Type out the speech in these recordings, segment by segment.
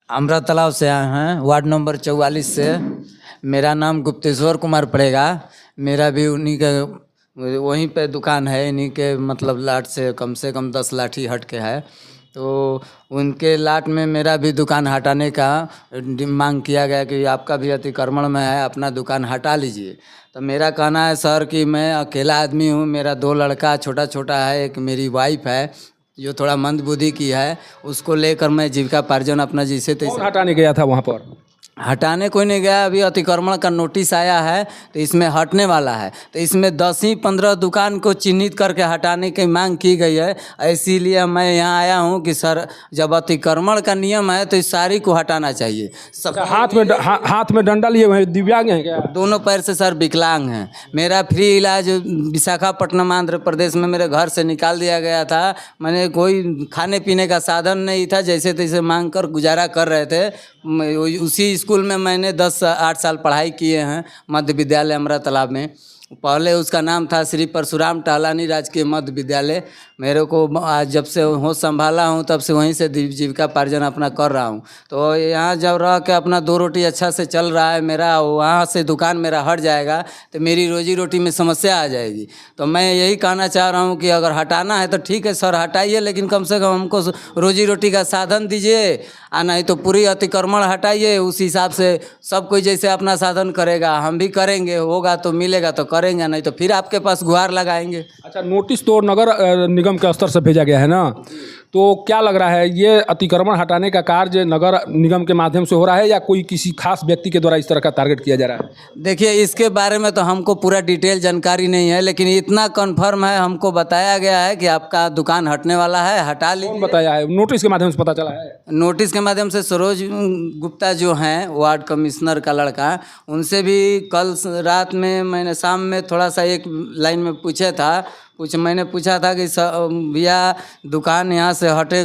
अमरा तालाब से आए हैं, वार्ड नंबर 44 से। मेरा नाम गुप्तेश्वर कुमार पड़ेगा। मेरा भी उन्हीं के वहीं पे दुकान है, इन्हीं के मतलब लाट से कम 10 लाठी हट के है। तो उनके लाट में मेरा भी दुकान हटाने का मांग किया गया कि आपका भी अतिक्रमण में है, अपना दुकान हटा लीजिए। तो मेरा कहना है सर कि मैं अकेला आदमी हूँ, मेरा 2 लड़का छोटा छोटा है, एक मेरी वाइफ है जो थोड़ा मंदबुद्धि की है, उसको लेकर मैं जीविकापार्जन अपना जैसे तैसे। हटाने गया था वहाँ पर? हटाने कोई नहीं गया, अभी अतिक्रमण का नोटिस आया है तो इसमें हटने वाला है। तो इसमें 10 ही 15 दुकान को चिन्हित करके हटाने की मांग की गई है। इसीलिए मैं यहाँ आया हूँ कि सर जब अतिक्रमण का नियम है तो इस सारी को हटाना चाहिए। सब हाथ में डंडा लिए हुए दिव्यांग हैं क्या? दोनों पैर से सर विकलांग हैं। मेरा फ्री इलाज विशाखापट्टनम आंध्र प्रदेश में मेरे घर से निकाल दिया गया था। मैंने कोई खाने पीने का साधन नहीं था, जैसे तैसे मांग कर गुजारा कर रहे थे। उसी स्कूल में मैंने 8 साल पढ़ाई किए हैं, मध्य विद्यालय अमरा तालाब में। पहले उसका नाम था श्री परशुराम टहलानी राजकीय मध्य विद्यालय। मेरे को आज जब से होश संभाला हूँ तब से वहीं से जीविकापार्जन अपना कर रहा हूँ। तो यहाँ जब रह के अपना 2 रोटी अच्छा से चल रहा है मेरा, वहाँ से दुकान मेरा हट जाएगा तो मेरी रोजी रोटी में समस्या आ जाएगी। तो मैं यही कहना चाह रहा हूँ कि अगर हटाना है तो ठीक है सर हटाइए, लेकिन कम से कम हमको रोजी रोटी का साधन दीजिए, नहीं तो पूरी अतिक्रमण हटाइए। उस हिसाब से सब कोई जैसे अपना साधन करेगा हम भी करेंगे, होगा तो मिलेगा तो करेंगे, नहीं तो फिर आपके पास गुहार लगाएंगे। अच्छा, नोटिस तो नगर निगम के स्तर से भेजा गया है ना, तो क्या लग रहा है ये अतिक्रमण हटाने का कार्य नगर निगम के माध्यम से हो रहा है या कोई किसी खास व्यक्ति के द्वारा इस तरह का टारगेट किया जा रहा है? देखिए इसके बारे में तो हमको पूरा डिटेल जानकारी नहीं है, लेकिन इतना कन्फर्म है, हमको बताया गया है कि आपका दुकान हटने वाला है, हटा लीजिए। कौन बताया है? नोटिस के माध्यम से पता चला है? नोटिस के माध्यम से सरोज गुप्ता जो हैं वार्ड कमिश्नर का लड़का, उनसे भी कल रात में मैंने शाम में थोड़ा सा एक लाइन में मैंने पूछा था कि भैया दुकान यहाँ से हटे,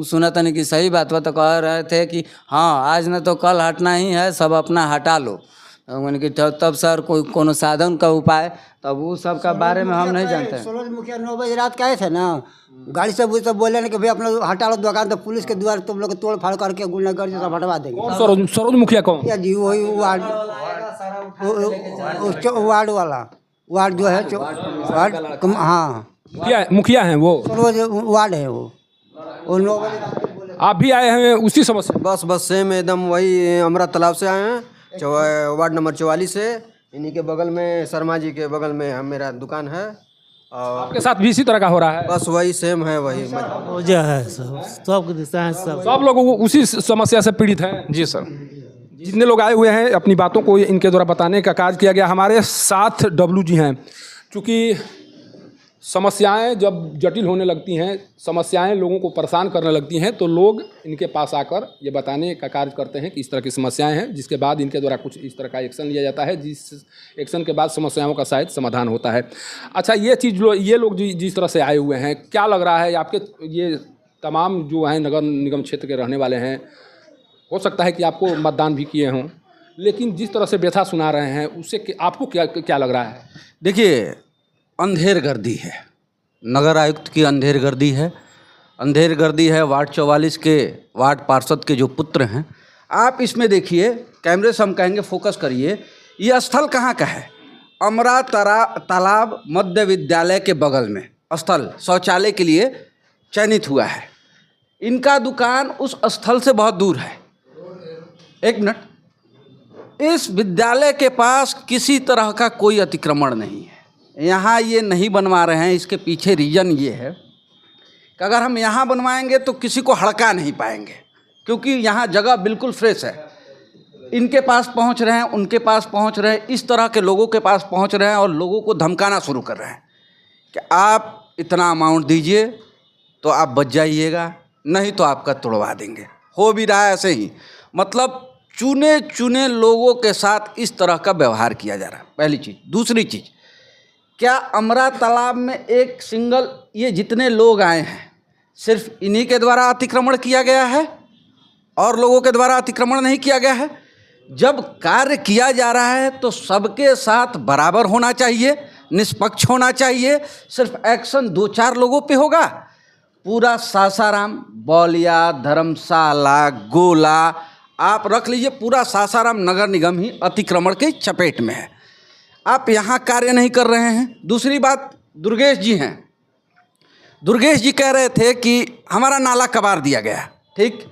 सुना था नहीं कि सही बात हुआ, तो कह रहे थे कि हाँ आज न तो कल हटना ही है, सब अपना हटा लो। मैंने कि तब सर कोई कोनो साधन का उपाय, तब वो सब का बारे में हम नहीं जानते हैं। सरोज मुखिया 9 बजे रात के आए थे ना, गाड़ी से वो सब बोले ना कि भैया अपना हटा लो दुकान, तो पुलिस के द्वारा तुम लोग तोड़ फाड़ करके गुंडागर्दी सब हटवा देंगे। कौन सरोज मुखिया कौन? या जी वही वार्ड वाला वार्ड जो है वार्ड, हाँ मुखिया हैं वो, सरोज वार्ड है वो 9 बजे। आप भी आए हैं उसी समस्या? बस सेम एकदम वही अमरा तालाब से आए हैं, वार्ड नंबर 44 से। इन्हीं के बगल में शर्मा जी के बगल में मेरा दुकान है और आपके साथ भी इसी तरह का हो रहा है? बस वही सेम है, वही वजह है सब लोग उसी समस्या से पीड़ित हैं? जी सर। जितने लोग आए हुए हैं अपनी बातों को इनके द्वारा बताने का कार्य किया गया। हमारे साथ डब्लू जी हैं। चूँकि समस्याएं जब जटिल होने लगती हैं, समस्याएं लोगों को परेशान करने लगती हैं, तो लोग इनके पास आकर ये बताने का कार्य करते हैं कि इस तरह की समस्याएं हैं, जिसके बाद इनके द्वारा कुछ इस तरह का एक्शन लिया जाता है, जिस एक्शन के बाद समस्याओं का शायद समाधान होता है। अच्छा, ये लोग जिस तरह से आए हुए हैं, क्या लग रहा है आपके ये तमाम जो हैं नगर निगम क्षेत्र के रहने वाले हैं, हो सकता है कि आपको मतदान भी किए हों, लेकिन जिस तरह से व्यथा सुना रहे हैं उससे आपको क्या लग रहा है? देखिए, अंधेर गर्दी है, नगर आयुक्त की अंधेर गर्दी है वार्ड 44 के वार्ड पार्षद के जो पुत्र हैं। आप इसमें देखिए, कैमरे से हम कहेंगे फोकस करिए, ये स्थल कहाँ का है? अमरा तालाब मध्य विद्यालय के बगल में स्थल शौचालय के लिए चयनित हुआ है। इनका दुकान उस स्थल से बहुत दूर है। एक मिनट, इस विद्यालय के पास किसी तरह का कोई अतिक्रमण नहीं है, यहाँ ये नहीं बनवा रहे हैं। इसके पीछे रीज़न ये है कि अगर हम यहाँ बनवाएंगे तो किसी को हड़का नहीं पाएंगे, क्योंकि यहाँ जगह बिल्कुल फ्रेश है। इनके पास पहुँच रहे हैं, उनके पास पहुँच रहे हैं, इस तरह के लोगों के पास पहुँच रहे हैं और लोगों को धमकाना शुरू कर रहे हैं कि आप इतना अमाउंट दीजिए तो आप बच जाइएगा, नहीं तो आपका तोड़वा देंगे। हो भी रहा है ऐसे ही, मतलब चुने लोगों के साथ इस तरह का व्यवहार किया जा रहा है, पहली चीज़। दूसरी चीज़, क्या अमरा तालाब में एक सिंगल ये जितने लोग आए हैं सिर्फ इन्हीं के द्वारा अतिक्रमण किया गया है और लोगों के द्वारा अतिक्रमण नहीं किया गया है? जब कार्य किया जा रहा है तो सबके साथ बराबर होना चाहिए, निष्पक्ष होना चाहिए। सिर्फ एक्शन 2-4 लोगों पे होगा, पूरा सासाराम, बौलिया, धर्मशाला, गोला, आप रख लीजिए, पूरा सासाराम नगर निगम ही अतिक्रमण के चपेट में है। आप यहाँ कार्य नहीं कर रहे हैं। दूसरी बात, दुर्गेश जी हैं, दुर्गेश जी कह रहे थे कि हमारा नाला कबाड़ दिया गया, ठीक।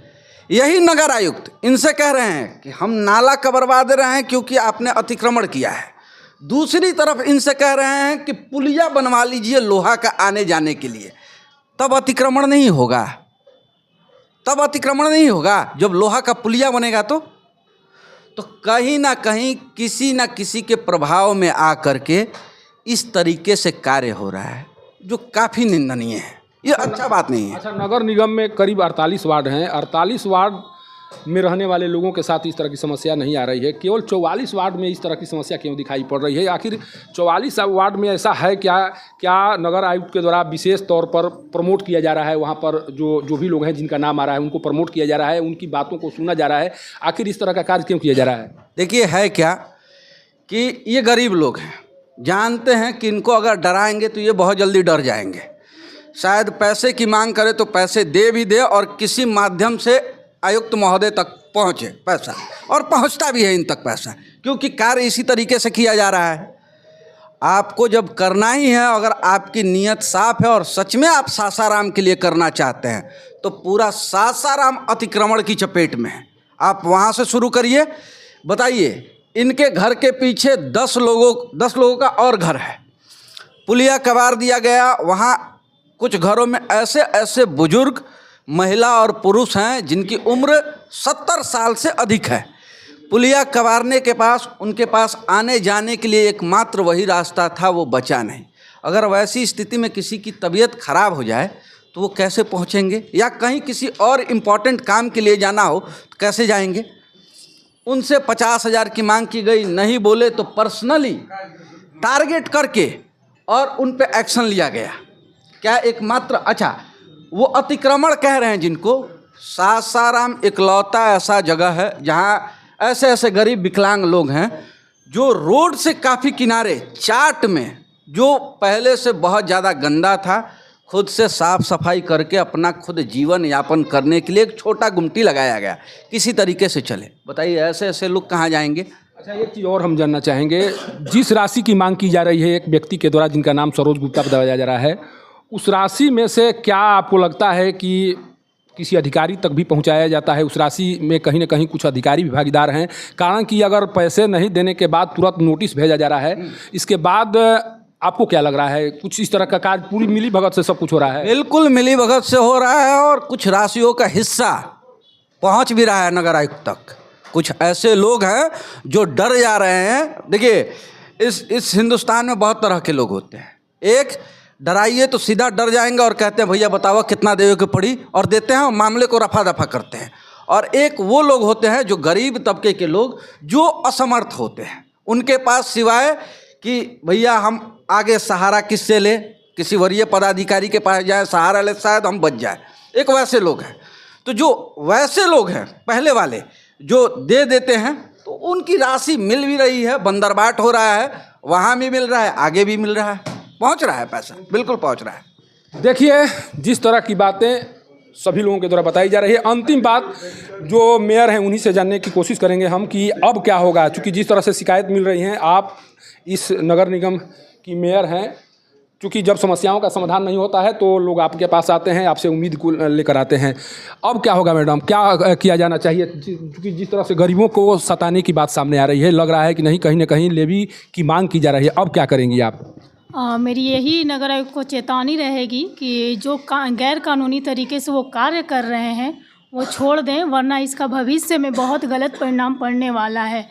यही नगर आयुक्त इनसे कह रहे हैं कि हम नाला कबरवा दे रहे हैं क्योंकि आपने अतिक्रमण किया है। दूसरी तरफ इनसे कह रहे हैं कि पुलिया बनवा लीजिए लोहा का आने जाने के लिए, तब अतिक्रमण नहीं होगा, तब अतिक्रमण नहीं होगा जब लोहा का पुलिया बनेगा। तो कहीं ना कहीं किसी न किसी के प्रभाव में आकर के इस तरीके से कार्य हो रहा है, जो काफ़ी निंदनीय है। ये अच्छा बात नहीं है। अच्छा, नगर निगम में करीब 48 वार्ड हैं। 48 वार्ड में रहने वाले लोगों के साथ इस तरह की समस्या नहीं आ रही है, केवल 44 वार्ड में इस तरह की समस्या क्यों दिखाई पड़ रही है? आखिर 44 वार्ड में ऐसा है क्या? क्या नगर आयुक्त के द्वारा विशेष तौर पर प्रमोट किया जा रहा है? वहाँ पर जो भी लोग हैं जिनका नाम आ रहा है उनको प्रमोट किया जा रहा है, उनकी बातों को सुना जा रहा है। आखिर इस तरह का कार्य क्यों किया जा रहा है? देखिए, है क्या कि ये गरीब लोग हैं, जानते हैं कि इनको अगर डराएंगे तो ये बहुत जल्दी डर जाएंगे। शायद पैसे की मांग करे तो पैसे दे भी दे और किसी माध्यम से आयुक्त महोदय तक पहुँचे पैसा, और पहुँचता भी है इन तक पैसा, क्योंकि कार्य इसी तरीके से किया जा रहा है। आपको जब करना ही है, अगर आपकी नीयत साफ है और सच में आप सासाराम के लिए करना चाहते हैं, तो पूरा सासाराम अतिक्रमण की चपेट में है। आप वहाँ से शुरू करिए। बताइए, इनके घर के पीछे 10 लोगों का और घर है, पुलिया कबाड़ दिया गया। वहाँ कुछ घरों में ऐसे ऐसे बुजुर्ग महिला और पुरुष हैं जिनकी उम्र 70 साल से अधिक है। पुलिया कबाड़ने के पास, उनके पास आने जाने के लिए एकमात्र वही रास्ता था, वो बचा नहीं। अगर वैसी स्थिति में किसी की तबीयत खराब हो जाए तो वो कैसे पहुंचेंगे? या कहीं किसी और इम्पॉर्टेंट काम के लिए जाना हो तो कैसे जाएंगे? उनसे 50,000 की मांग की गई, नहीं बोले तो पर्सनली टारगेट करके और उन पे एक्शन लिया गया। क्या एकमात्र, अच्छा, वो अतिक्रमण कह रहे हैं जिनको, सासाराम इकलौता ऐसा जगह है जहाँ ऐसे ऐसे गरीब विकलांग लोग हैं जो रोड से काफ़ी किनारे चाट में, जो पहले से बहुत ज़्यादा गंदा था, खुद से साफ सफाई करके अपना खुद जीवन यापन करने के लिए एक छोटा गुमटी लगाया गया, किसी तरीके से चले। बताइए, ऐसे ऐसे लोग कहाँ जाएंगे? अच्छा, एक चीज़ और हम जानना चाहेंगे। जिस राशि की मांग की जा रही है एक व्यक्ति के द्वारा जिनका नाम सरोज गुप्ता बताया जा रहा है, उस राशि में से क्या आपको लगता है कि किसी अधिकारी तक भी पहुंचाया जाता है? उस राशि में कहीं ना कहीं कुछ अधिकारी भी भागीदार हैं? कारण कि अगर पैसे नहीं देने के बाद तुरंत नोटिस भेजा जा रहा है, इसके बाद आपको क्या लग रहा है? कुछ इस तरह का कार्य पूरी मिली भगत से सब कुछ हो रहा है? बिल्कुल मिली भगत से हो रहा है, और कुछ राशियों का हिस्सा पहुंच भी रहा है नगर आयुक्त तक। कुछ ऐसे लोग हैं जो डर जा रहे हैं। देखिए, इस हिंदुस्तान में बहुत तरह के लोग होते हैं। एक, डराइए तो सीधा डर जाएंगे और कहते हैं भैया बताओ कितना देवे की पड़ी, और देते हैं और मामले को रफा दफा करते हैं। और एक वो लोग होते हैं जो गरीब तबके के लोग, जो असमर्थ होते हैं, उनके पास सिवाय कि भैया हम आगे सहारा किससे ले, किसी वरीय पदाधिकारी के पास जाए, सहारा ले, शायद हम बच जाए। एक वैसे लोग हैं। तो जो वैसे लोग हैं पहले वाले, जो दे देते हैं, तो उनकी राशि मिल भी रही है, बंदरबाट हो रहा है, वहाँ भी मिल रहा है, आगे भी मिल रहा है, पहुँच रहा है पैसा, बिल्कुल पहुँच रहा है। देखिए, जिस तरह की बातें सभी लोगों के द्वारा बताई जा रही है, अंतिम बात जो मेयर हैं उन्हीं से जानने की कोशिश करेंगे हम कि अब क्या होगा। चूँकि जिस तरह से शिकायत मिल रही हैं, आप इस नगर निगम की मेयर हैं, क्योंकि जब समस्याओं का समाधान नहीं होता है तो लोग आपके पास आते हैं, आपसे उम्मीद को लेकर आते हैं। अब क्या होगा मैडम, क्या किया जाना चाहिए? क्योंकि जिस तरह से गरीबों को सताने की बात सामने आ रही है, लग रहा है कि नहीं, कहीं ना कहीं लेवी की मांग की जा रही है। अब क्या करेंगी आप? मेरी यही नगर आयुक्त को चेतावनी रहेगी कि जो गैर कानूनी तरीके से वो कार्य कर रहे हैं वो छोड़ दें, वरना इसका भविष्य में बहुत गलत परिणाम पड़ने वाला है।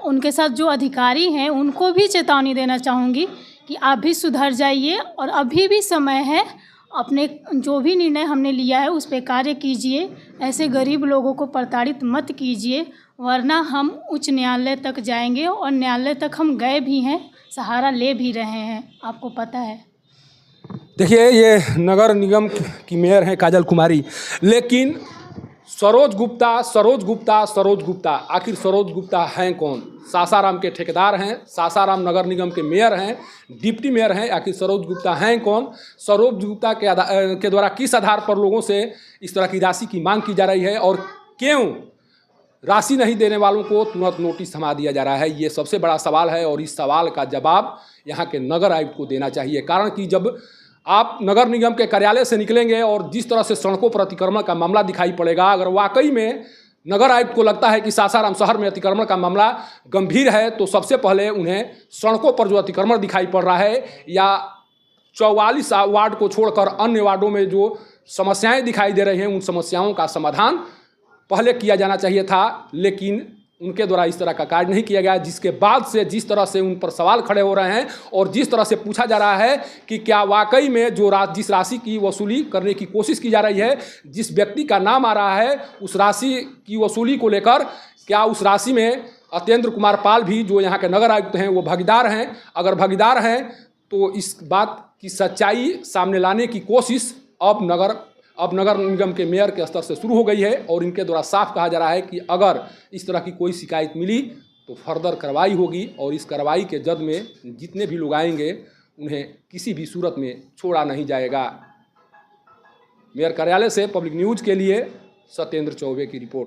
उनके साथ जो अधिकारी हैं उनको भी चेतावनी देना चाहूँगी कि आप भी सुधर जाइए, और अभी भी समय है, अपने जो भी निर्णय हमने लिया है उस पर कार्य कीजिए। ऐसे गरीब लोगों को प्रताड़ित मत कीजिए, वरना हम उच्च न्यायालय तक जाएंगे, और न्यायालय तक हम गए भी हैं, सहारा ले भी रहे हैं, आपको पता है। देखिए, ये नगर निगम की मेयर हैं काजल कुमारी, लेकिन सरोज गुप्ता, आखिर सरोज गुप्ता हैं कौन? सासाराम के ठेकेदार हैं, सासाराम नगर निगम के मेयर हैं, डिप्टी मेयर हैं। आखिर सरोज गुप्ता हैं कौन? सरोज गुप्ता के द्वारा किस आधार पर लोगों से इस तरह की राशि की मांग की जा रही है और क्यों राशि नहीं देने वालों को तुरंत नोटिस थमा दिया जा रहा है? ये सबसे बड़ा सवाल है और इस सवाल का जवाब यहाँ के नगर आयुक्त को देना चाहिए। कारण कि जब आप नगर निगम के कार्यालय से निकलेंगे और जिस तरह से सड़कों पर अतिक्रमण का मामला दिखाई पड़ेगा, अगर वाकई में नगर आयुक्त को लगता है कि सासाराम शहर में अतिक्रमण का मामला गंभीर है, तो सबसे पहले उन्हें सड़कों पर जो अतिक्रमण दिखाई पड़ रहा है या 44 वार्ड को छोड़कर अन्य वार्डों में जो समस्याएं दिखाई दे रही हैं, उन समस्याओं का समाधान पहले किया जाना चाहिए था। लेकिन उनके द्वारा इस तरह का कार्य नहीं किया गया, जिसके बाद से जिस तरह से उन पर सवाल खड़े हो रहे हैं और जिस तरह से पूछा जा रहा है कि क्या वाकई में जिस राशि की वसूली करने की कोशिश की जा रही है, जिस व्यक्ति का नाम आ रहा है, उस राशि की वसूली को लेकर क्या उस राशि में अत्येंद्र कुमार पाल भी, जो यहाँ के नगर आयुक्त हैं, वो भागीदार हैं? अगर भागीदार हैं तो इस बात की सच्चाई सामने लाने की कोशिश अब नगर निगम के मेयर के स्तर से शुरू हो गई है और इनके द्वारा साफ कहा जा रहा है कि अगर इस तरह की कोई शिकायत मिली तो फर्दर कार्रवाई होगी और इस कार्रवाई के जद में जितने भी लोग आएंगे उन्हें किसी भी सूरत में छोड़ा नहीं जाएगा। मेयर कार्यालय से पब्लिक न्यूज़ के लिए सत्येंद्र चौबे की रिपोर्ट।